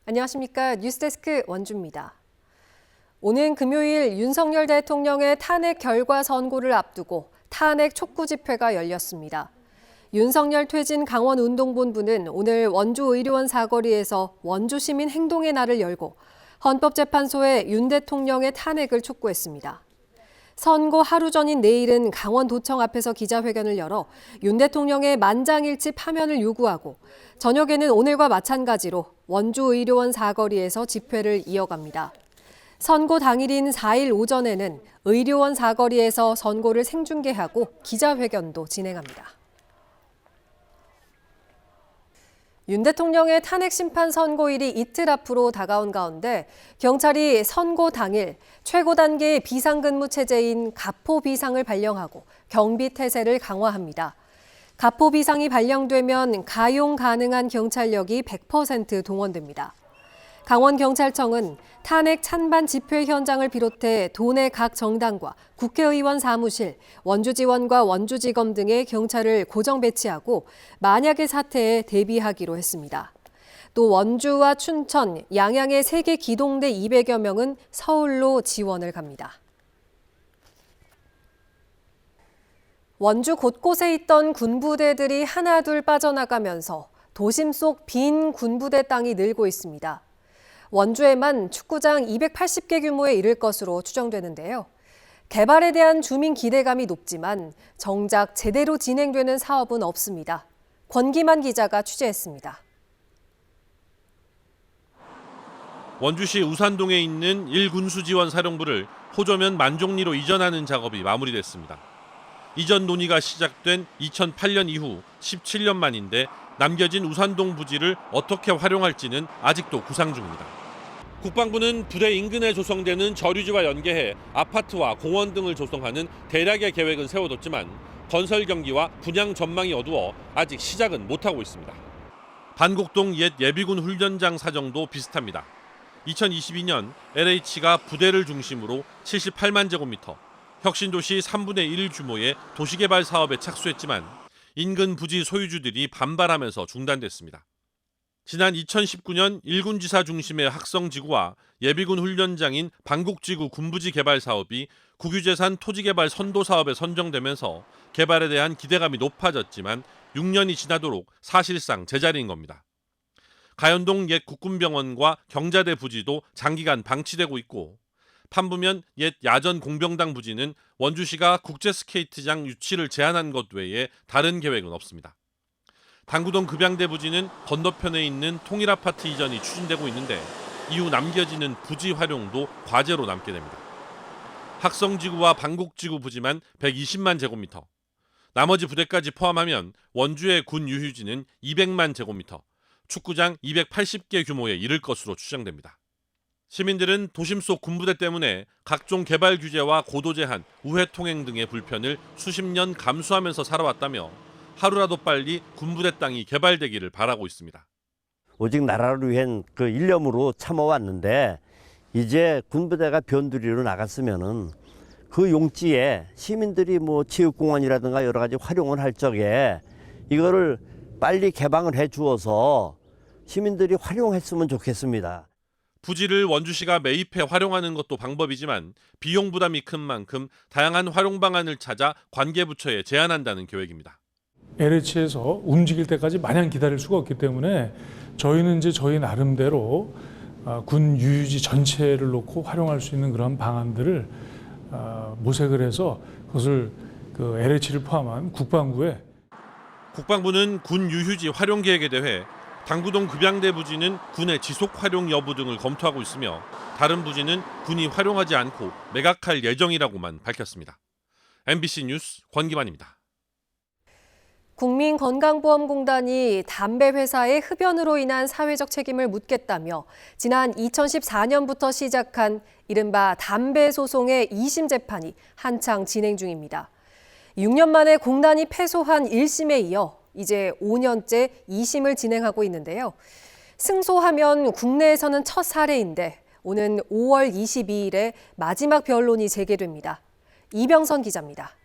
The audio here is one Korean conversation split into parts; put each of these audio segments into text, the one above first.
안녕하십니까. 뉴스데스크 원주입니다. 오는 금요일 윤석열 대통령의 탄핵 결과 선고를 앞두고 탄핵 촉구 집회가 열렸습니다. 윤석열 퇴진 강원운동본부는 오늘 원주의료원 사거리에서 원주시민 행동의 날을 열고 헌법재판소에 윤 대통령의 탄핵을 촉구했습니다. 선고 하루 전인 내일은 강원도청 앞에서 기자회견을 열어 윤 대통령의 만장일치 파면을 요구하고 저녁에는 오늘과 마찬가지로 원주의료원 사거리에서 집회를 이어갑니다. 선고 당일인 4일 오전에는 의료원 사거리에서 선고를 생중계하고 기자회견도 진행합니다. 윤 대통령의 탄핵 심판 선고일이 이틀 앞으로 다가온 가운데 경찰이 선고 당일 최고 단계의 비상근무 체제인 가포 비상을 발령하고 경비 태세를 강화합니다. 가포 비상이 발령되면 가용 가능한 경찰력이 100% 동원됩니다. 강원경찰청은 탄핵 찬반 집회 현장을 비롯해 도내 각 정당과 국회의원 사무실, 원주지원과 원주지검 등의 경찰을 고정 배치하고 만약의 사태에 대비하기로 했습니다. 또 원주와 춘천, 양양의 3개 기동대 200여 명은 서울로 지원을 갑니다. 원주 곳곳에 있던 군부대들이 하나둘 빠져나가면서 도심 속 빈 군부대 땅이 늘고 있습니다. 원주에만 축구장 280개 규모에 이를 것으로 추정되는데요. 개발에 대한 주민 기대감이 높지만 정작 제대로 진행되는 사업은 없습니다. 권기만 기자가 취재했습니다. 원주시 우산동에 있는 1군수지원 사령부를 호저면 만종리로 이전하는 작업이 마무리됐습니다. 이전 논의가 시작된 2008년 이후 17년 만인데 남겨진 우산동 부지를 어떻게 활용할지는 아직도 구상 중입니다. 국방부는 부대 인근에 조성되는 저류지와 연계해 아파트와 공원 등을 조성하는 대략의 계획은 세워뒀지만 건설 경기와 분양 전망이 어두워 아직 시작은 못하고 있습니다. 반곡동 옛 예비군 훈련장 사정도 비슷합니다. 2022년 LH가 부대를 중심으로 78만 제곱미터, 혁신도시 3분의 1 규모의 도시개발 사업에 착수했지만 인근 부지 소유주들이 반발하면서 중단됐습니다. 지난 2019년 1군지사 중심의 학성지구와 예비군 훈련장인 반곡지구 군부지 개발 사업이 국유재산 토지개발 선도 사업에 선정되면서 개발에 대한 기대감이 높아졌지만 6년이 지나도록 사실상 제자리인 겁니다. 가연동 옛 국군병원과 경자대 부지도 장기간 방치되고 있고 판부면 옛 야전 공병당 부지는 원주시가 국제스케이트장 유치를 제한한 것 외에 다른 계획은 없습니다. 당구동 급양대 부지는 건너편에 있는 통일아파트 이전이 추진되고 있는데 이후 남겨지는 부지 활용도 과제로 남게 됩니다. 학성지구와 반곡지구 부지만 120만 제곱미터, 나머지 부대까지 포함하면 원주의 군 유휴지는 200만 제곱미터, 축구장 280개 규모에 이를 것으로 추정됩니다. 시민들은 도심 속 군부대 때문에 각종 개발 규제와 고도 제한, 우회 통행 등의 불편을 수십 년 감수하면서 살아왔다며 하루라도 빨리 군부대 땅이 개발되기를 바라고 있습니다. 오직 나라를 위한 그 일념으로 참아왔는데 이제 군부대가 변두리로 나갔으면은 그 용지에 시민들이 뭐 체육공원이라든가 여러 가지 활용을 할 적에 이거를 빨리 개방을 해 주어서 시민들이 활용했으면 좋겠습니다. 부지를 원주시가 매입해 활용하는 것도 방법이지만 비용 부담이 큰 만큼 다양한 활용 방안을 찾아 관계부처에 제안한다는 계획입니다. LH에서 움직일 때까지 마냥 기다릴 수가 없기 때문에 저희는 이제 저희 나름대로 군 유유지 전체를 놓고 활용할 수 있는 그런 방안들을 모색을 해서 그것을 그 LH를 포함한 국방부에 국방부는 군 유휴지 활용 계획에 대해 당구동 급양대 부지는 군의 지속 활용 여부 등을 검토하고 있으며 다른 부지는 군이 활용하지 않고 매각할 예정이라고만 밝혔습니다. MBC 뉴스 권기만입니다. 국민건강보험공단이 담배 회사의 흡연으로 인한 사회적 책임을 묻겠다며 지난 2014년부터 시작한 이른바 담배 소송의 2심 재판이 한창 진행 중입니다. 6년 만에 공단이 패소한 1심에 이어 이제 5년째 2심을 진행하고 있는데요. 승소하면 국내에서는 첫 사례인데 오는 5월 22일에 마지막 변론이 재개됩니다. 이병선 기자입니다.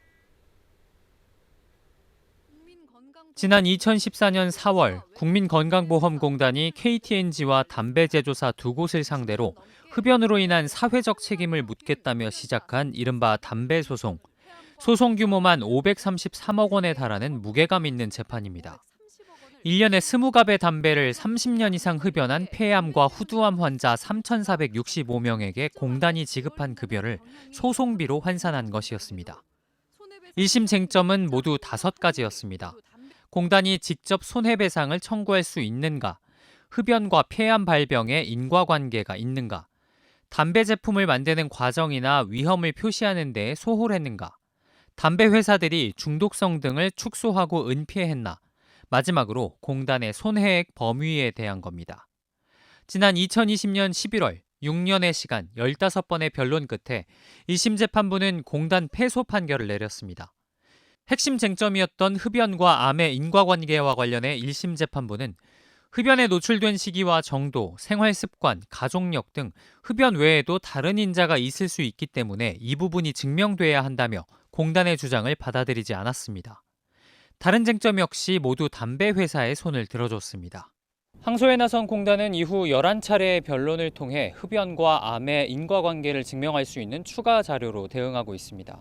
지난 2014년 4월 국민건강보험공단이 KTNG와 담배 제조사 두 곳을 상대로 흡연으로 인한 사회적 책임을 묻겠다며 시작한 이른바 담배 소송. 소송 규모만 533억 원에 달하는 무게감 있는 재판입니다. 1년에 20갑의 담배를 30년 이상 흡연한 폐암과 후두암 환자 3,465명에게 공단이 지급한 급여를 소송비로 환산한 것이었습니다. 1심 쟁점은 모두 5가지였습니다. 공단이 직접 손해배상을 청구할 수 있는가, 흡연과 폐암 발병에 인과관계가 있는가, 담배 제품을 만드는 과정이나 위험을 표시하는 데에 소홀했는가, 담배 회사들이 중독성 등을 축소하고 은폐했나, 마지막으로 공단의 손해액 범위에 대한 겁니다. 지난 2020년 11월 6년의 시간 15번의 변론 끝에 1심 재판부는 공단 패소 판결을 내렸습니다. 핵심 쟁점이었던 흡연과 암의 인과관계와 관련해 1심 재판부는 흡연에 노출된 시기와 정도, 생활습관, 가족력 등 흡연 외에도 다른 인자가 있을 수 있기 때문에 이 부분이 증명돼야 한다며 공단의 주장을 받아들이지 않았습니다. 다른 쟁점 역시 모두 담배 회사의 손을 들어줬습니다. 항소에 나선 공단은 이후 11차례의 변론을 통해 흡연과 암의 인과관계를 증명할 수 있는 추가 자료로 대응하고 있습니다.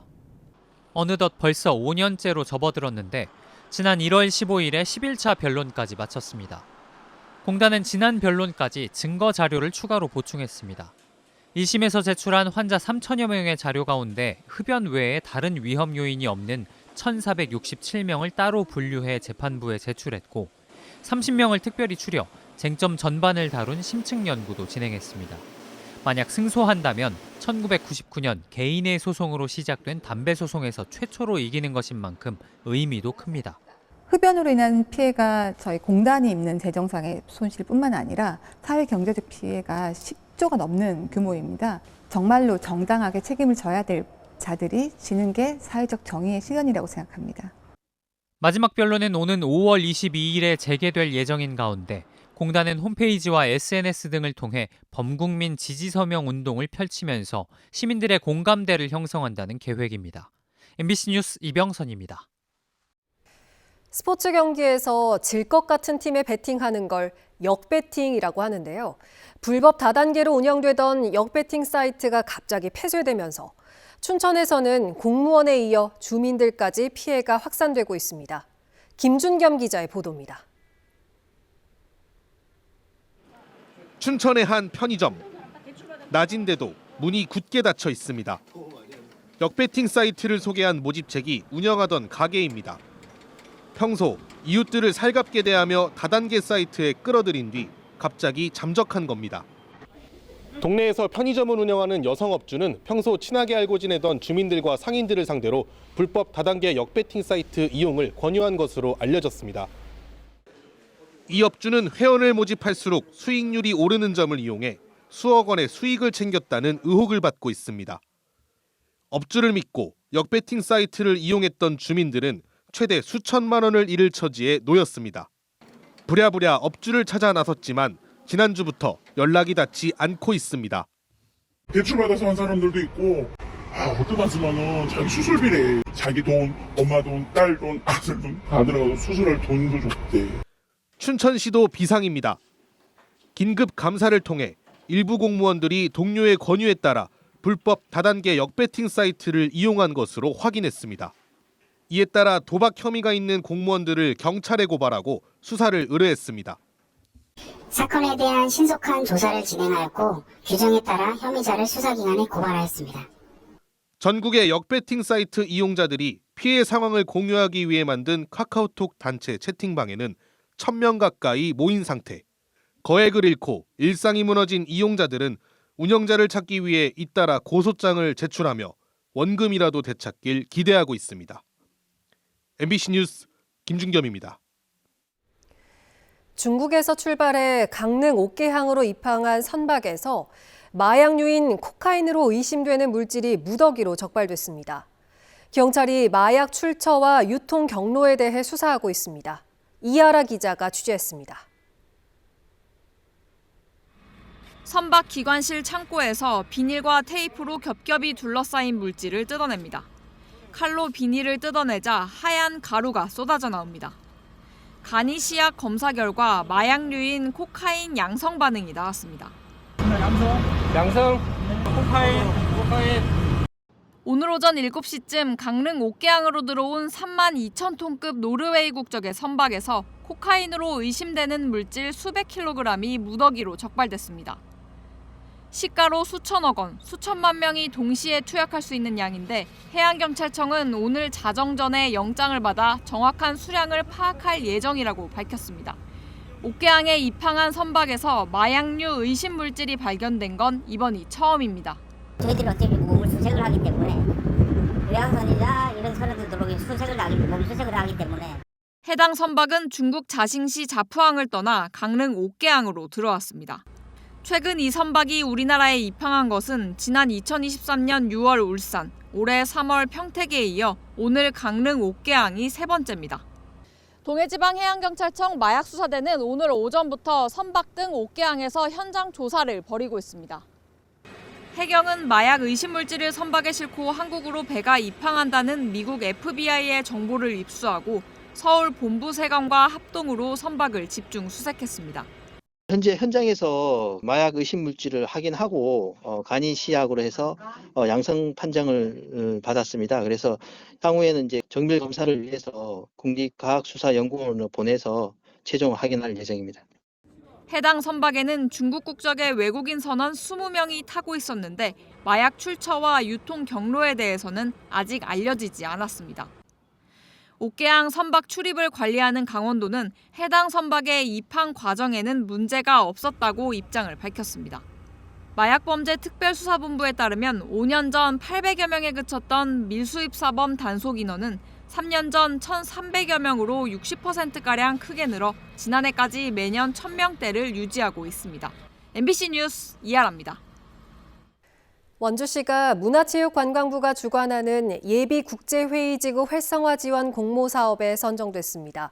어느덧 벌써 5년째로 접어들었는데 지난 1월 15일에 11차 변론까지 마쳤습니다. 공단은 지난 변론까지 증거 자료를 추가로 보충했습니다. 1심에서 제출한 환자 3천여 명의 자료 가운데 흡연 외에 다른 위험 요인이 없는 1,467명을 따로 분류해 재판부에 제출했고 30명을 특별히 추려 쟁점 전반을 다룬 심층 연구도 진행했습니다. 만약 승소한다면 1999년 개인의 소송으로 시작된 담배 소송에서 최초로 이기는 것인 만큼 의미도 큽니다. 흡연으로 인한 피해가 저희 공단이 입는 재정상의 손실뿐만 아니라 사회 경제적 피해가 10조가 넘는 규모입니다. 정말로 정당하게 책임을 져야 될 자들이 지는 게 사회적 정의의 실현이라고 생각합니다. 마지막 변론은 오는 5월 22일에 재개될 예정인 가운데 공단은 홈페이지와 SNS 등을 통해 범국민 지지 서명 운동을 펼치면서 시민들의 공감대를 형성한다는 계획입니다. MBC 뉴스 이병선입니다. 스포츠 경기에서 질 것 같은 팀에 베팅하는 걸 역베팅이라고 하는데요. 불법 다단계로 운영되던 역베팅 사이트가 갑자기 폐쇄되면서 춘천에서는 공무원에 이어 주민들까지 피해가 확산되고 있습니다. 김준겸 기자의 보도입니다. 춘천의 한 편의점. 낮인데도 문이 굳게 닫혀 있습니다. 역베팅 사이트를 소개한 모집책이 운영하던 가게입니다. 평소 이웃들을 살갑게 대하며 다단계 사이트에 끌어들인 뒤 갑자기 잠적한 겁니다. 동네에서 편의점을 운영하는 여성업주는 평소 친하게 알고 지내던 주민들과 상인들을 상대로 불법 다단계 역베팅 사이트 이용을 권유한 것으로 알려졌습니다. 이 업주는 회원을 모집할수록 수익률이 오르는 점을 이용해 수억 원의 수익을 챙겼다는 의혹을 받고 있습니다. 업주를 믿고 역베팅 사이트를 이용했던 주민들은 최대 수천만 원을 잃을 처지에 놓였습니다. 부랴부랴 업주를 찾아 나섰지만 지난주부터 연락이 닿지 않고 있습니다. 대출받아서 한 사람들도 있고 어떤 가수만은 자기 수술비래. 자기 돈, 엄마 돈, 딸 돈, 아들 돈 다 들어가서 수술할 돈도 줬대. 춘천시도 비상입니다. 긴급 감사를 통해 일부 공무원들이 동료의 권유에 따라 불법 다단계 역베팅 사이트를 이용한 것으로 확인했습니다. 이에 따라 도박 혐의가 있는 공무원들을 경찰에 고발하고 수사를 의뢰했습니다. 사건에 대한 신속한 조사를 진행하였고 규정에 따라 혐의자를 수사기관에 고발하였습니다. 전국의 역베팅 사이트 이용자들이 피해 상황을 공유하기 위해 만든 카카오톡 단체 채팅방에는 1,000명 가까이 모인 상태. 거액을 잃고 일상이 무너진 이용자들은 운영자를 찾기 위해 잇따라 고소장을 제출하며 원금이라도 되찾길 기대하고 있습니다. MBC 뉴스 김준겸입니다. 중국에서 출발해 강릉 옥계항으로 입항한 선박에서 마약류인 코카인으로 의심되는 물질이 무더기로 적발됐습니다. 경찰이 마약 출처와 유통 경로에 대해 수사하고 있습니다. 이하라 기자가 취재했습니다. 선박 기관실 창고에서 비닐과 테이프로 겹겹이 둘러싸인 물질을 뜯어냅니다. 칼로 비닐을 뜯어내자 하얀 가루가 쏟아져 나옵니다. 간이 시약 검사 결과 마약류인 코카인 양성 반응이 나왔습니다. 양성, 코카인. 오늘 오전 7시쯤 강릉 옥계항으로 들어온 32,000톤급 노르웨이 국적의 선박에서 코카인으로 의심되는 물질 수백 킬로그램이 무더기로 적발됐습니다. 시가로 수천억 원, 수천만 명이 동시에 투약할 수 있는 양인데 해양경찰청은 오늘 자정 전에 영장을 받아 정확한 수량을 파악할 예정이라고 밝혔습니다. 옥계항에 입항한 선박에서 마약류 의심 물질이 발견된 건 이번이 처음입니다. 저희들이 어차피 몸을 수색을 하기 때문에 외항선이나 이런 선에도 들어오기 몸 수색을 하기 때문에 해당 선박은 중국 자싱시 자푸항을 떠나 강릉 옥계항으로 들어왔습니다. 최근 이 선박이 우리나라에 입항한 것은 지난 2023년 6월 울산, 올해 3월 평택에 이어 오늘 강릉 옥계항이 세 번째입니다. 동해지방해양경찰청 마약수사대는 오늘 오전부터 선박 등 옥계항에서 현장 조사를 벌이고 있습니다. 해경은 마약 의심 물질을 선박에 싣고 한국으로 배가 입항한다는 미국 FBI의 정보를 입수하고 서울 본부 세관과 합동으로 선박을 집중 수색했습니다. 현재 현장에서 마약 의심 물질을 확인하고 간이 시약으로 해서 양성 판정을 받았습니다. 그래서 향후에는 이제 정밀 검사를 위해서 국립과학수사연구원으로 보내서 최종 확인할 예정입니다. 해당 선박에는 중국 국적의 외국인 선원 20명이 타고 있었는데 마약 출처와 유통 경로에 대해서는 아직 알려지지 않았습니다. 옥계항 선박 출입을 관리하는 강원도는 해당 선박의 입항 과정에는 문제가 없었다고 입장을 밝혔습니다. 마약범죄특별수사본부에 따르면 5년 전 800여 명에 그쳤던 밀수입 사범 단속 인원은 3년 전 1,300여 명으로 60%가량 크게 늘어 지난해까지 매년 1,000명대를 유지하고 있습니다. MBC 뉴스 이하라입니다. 원주시가 문화체육관광부가 주관하는 예비국제회의지구 활성화 지원 공모 사업에 선정됐습니다.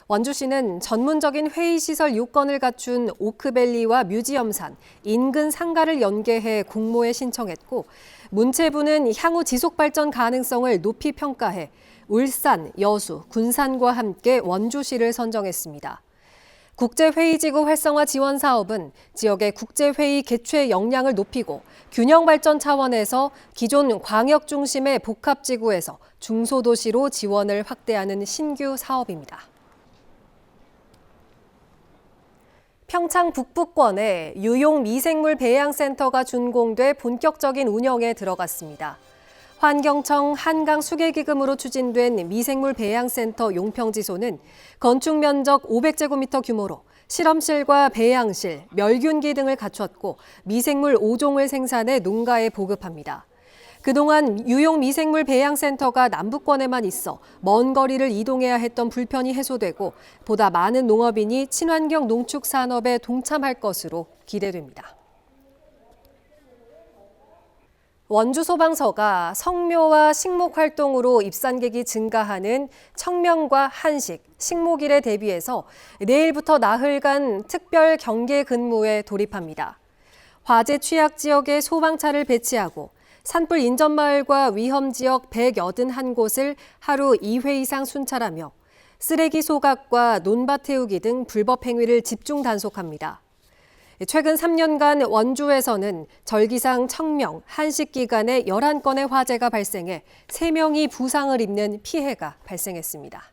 원주시는 전문적인 회의시설 요건을 갖춘 오크밸리와 뮤지엄산, 인근 상가를 연계해 공모에 신청했고 문체부는 향후 지속발전 가능성을 높이 평가해 울산, 여수, 군산과 함께 원주시를 선정했습니다. 국제회의지구 활성화 지원 사업은 지역의 국제회의 개최 역량을 높이고 균형 발전 차원에서 기존 광역 중심의 복합지구에서 중소도시로 지원을 확대하는 신규 사업입니다. 평창 북부권에 유용 미생물 배양센터가 준공돼 본격적인 운영에 들어갔습니다. 환경청 한강수계기금으로 추진된 미생물 배양센터 용평지소는 건축 면적 500제곱미터 규모로 실험실과 배양실, 멸균기 등을 갖췄고 미생물 5종을 생산해 농가에 보급합니다. 그동안 유용 미생물 배양센터가 남부권에만 있어 먼 거리를 이동해야 했던 불편이 해소되고 보다 많은 농업인이 친환경 농축 산업에 동참할 것으로 기대됩니다. 원주소방서가 성묘와 식목 활동으로 입산객이 증가하는 청명과 한식, 식목일에 대비해서 내일부터 나흘간 특별 경계 근무에 돌입합니다. 화재 취약 지역에 소방차를 배치하고 산불 인접마을과 위험 지역 181곳을 하루 2회 이상 순찰하며 쓰레기 소각과 논밭 태우기 등 불법 행위를 집중 단속합니다. 최근 3년간 원주에서는 절기상 청명, 한식 기간에 11건의 화재가 발생해 3명이 부상을 입는 피해가 발생했습니다.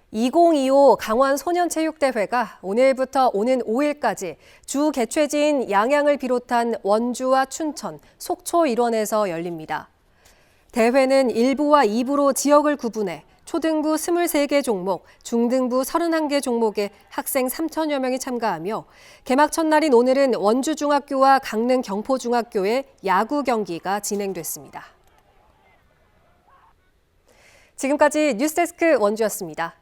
2025 강원 소년체육대회가 오늘부터 오는 5일까지 주 개최지인 양양을 비롯한 원주와 춘천, 속초 일원에서 열립니다. 대회는 1부와 2부로 지역을 구분해 초등부 23개 종목, 중등부 31개 종목에 학생 3천여 명이 참가하며 개막 첫날인 오늘은 원주중학교와 강릉 경포중학교의 야구 경기가 진행됐습니다. 지금까지 뉴스데스크 원주였습니다.